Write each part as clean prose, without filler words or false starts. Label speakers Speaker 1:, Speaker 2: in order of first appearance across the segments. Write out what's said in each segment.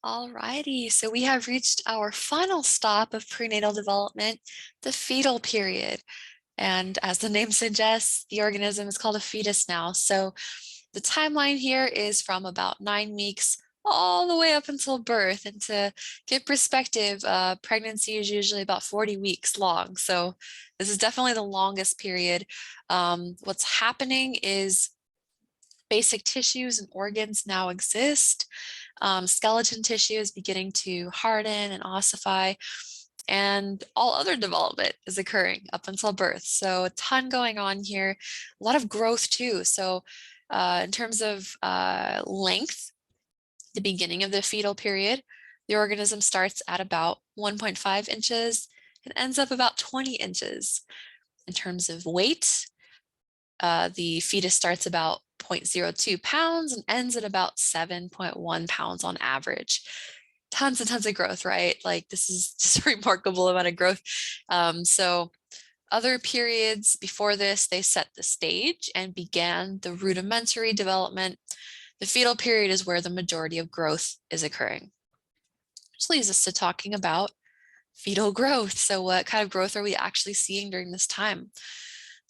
Speaker 1: Alrighty, so we have reached our final stop of prenatal development, the fetal period. And as the name suggests, the organism is called a fetus now. So the timeline here is from about 9 weeks all the way up until birth. And to get perspective, pregnancy is usually about 40 weeks long. So this is definitely the longest period. What's happening is basic tissues and organs now exist. Skeleton tissue is beginning to harden and ossify, and all other development is occurring up until birth. So a ton going on here, a lot of growth too. So in terms of length, the beginning of the fetal period, the organism starts at about 1.5 inches and ends up about 20 inches. In terms of weight, the fetus starts about 0.02 pounds and ends at about 7.1 pounds on average. Tons and tons of growth, right? Like this is just a remarkable amount of growth. So other periods before this, they set the stage and began the rudimentary development. The fetal period is where the majority of growth is occurring. Which leads us to talking about fetal growth. So what kind of growth are we actually seeing during this time?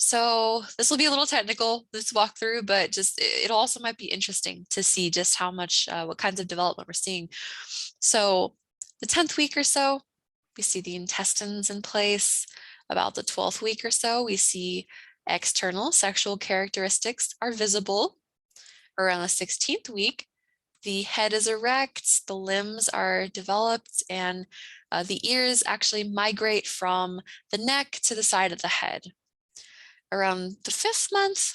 Speaker 1: So this will be a little technical, this walkthrough, but just it also might be interesting to see just how much, what kinds of development we're seeing. So the 10th week or so, we see the intestines in place. About the 12th week or so, we see external sexual characteristics are visible. Around the 16th week, the head is erect, the limbs are developed, and the ears actually migrate from the neck to the side of the head. Around the 5th month,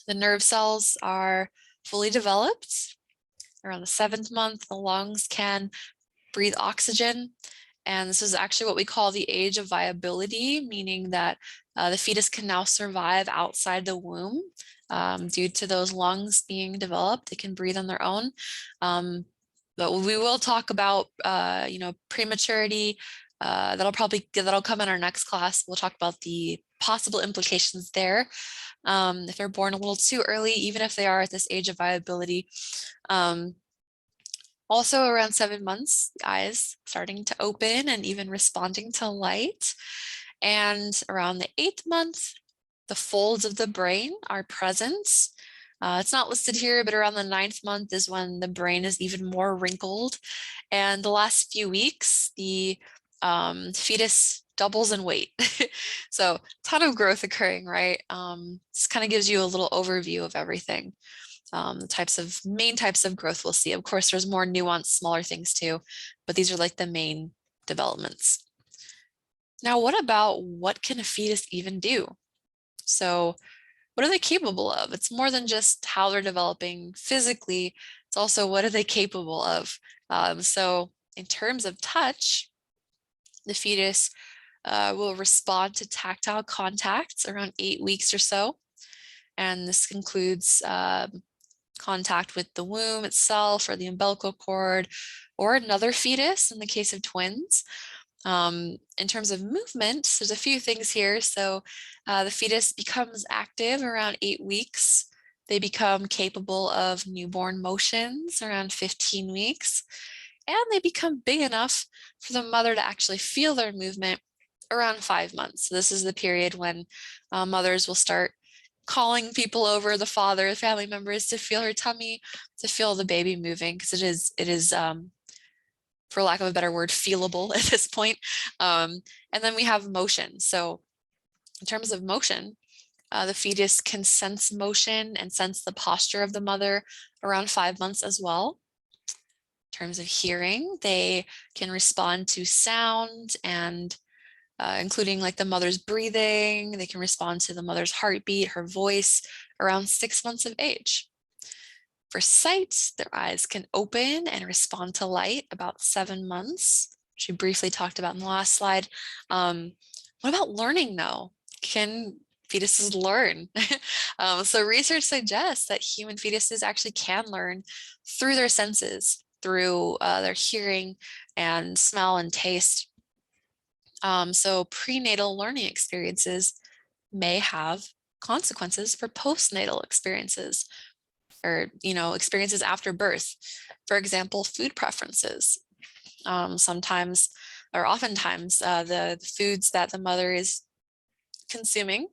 Speaker 1: the nerve cells are fully developed. Around the 7th month, the lungs can breathe oxygen. And this is actually what we call the age of viability, meaning that the fetus can now survive outside the womb due to those lungs being developed. They can breathe on their own. But we will talk about, prematurity. That'll come in our next class. We'll talk about the possible implications there. If they're born a little too early, even if they are at this age of viability. Also around 7 months, the eyes starting to open and even responding to light. And around the 8th month, the folds of the brain are present. It's not listed here, but around the 9th month is when the brain is even more wrinkled. And the last few weeks, the fetus doubles in weight. So ton of growth occurring, right? This kind of gives you a little overview of everything. The main types of growth we'll see. Of course, there's more nuanced, smaller things too, but these are like the main developments. Now, what can a fetus even do? So what are they capable of? It's more than just how they're developing physically. It's also what are they capable of? So in terms of touch, the fetus will respond to tactile contacts around 8 weeks or so. And this includes contact with the womb itself or the umbilical cord or another fetus in the case of twins. In terms of movement, there's a few things here. So the fetus becomes active around 8 weeks. They become capable of newborn motions around 15 weeks. And they become big enough for the mother to actually feel their movement around 5 months. So this is the period when mothers will start calling people over, the father, the family members, to feel her tummy, to feel the baby moving, because it is for lack of a better word, feelable at this point. And then we have motion. So in terms of motion, the fetus can sense motion and sense the posture of the mother around 5 months as well. In terms of hearing, they can respond to sound and including like the mother's breathing. They can respond to the mother's heartbeat, her voice around 6 months of age. For sight, their eyes can open and respond to light about 7 months, which we briefly talked about in the last slide. What about learning though? Can fetuses learn? So research suggests that human fetuses actually can learn through their senses, through their hearing and smell and taste. So prenatal learning experiences may have consequences for postnatal experiences. or, experiences after birth. For example, food preferences. Sometimes or oftentimes the foods that the mother is consuming,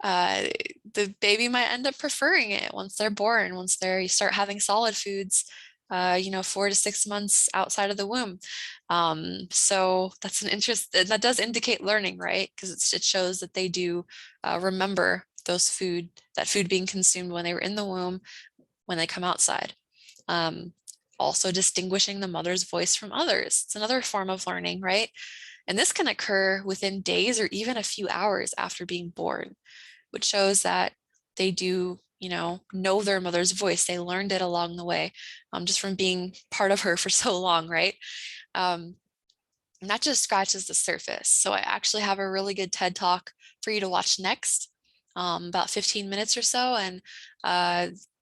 Speaker 1: the baby might end up preferring it once they're born, once you start having solid foods, 4 to 6 months outside of the womb. So that's an interest that does indicate learning, right? Because it shows that they do remember that food being consumed when they were in the womb, when they come outside. Also distinguishing the mother's voice from others. It's another form of learning, right? And this can occur within days or even a few hours after being born, which shows that they do, know their mother's voice. They learned it along the way, just from being part of her for so long, right? And that just scratches the surface. So I actually have a really good TED Talk for you to watch next, about 15 minutes or so. And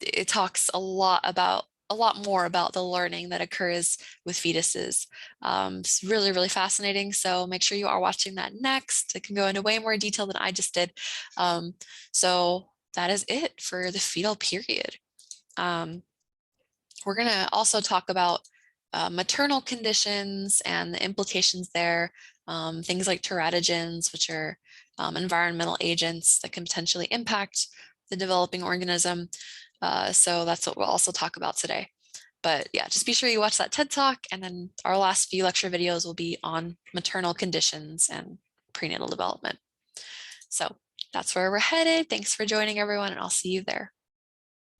Speaker 1: it talks a lot more about the learning that occurs with fetuses. It's really, really fascinating. So make sure you are watching that next. It can go into way more detail than I just did. So that is it for the fetal period. We're going to also talk about maternal conditions and the implications there, things like teratogens, which are environmental agents that can potentially impact the developing organism. So that's what we'll also talk about today. But yeah, just be sure you watch that TED Talk, and then our last few lecture videos will be on maternal conditions and prenatal development. So that's where we're headed. Thanks for joining, everyone, and I'll see you there.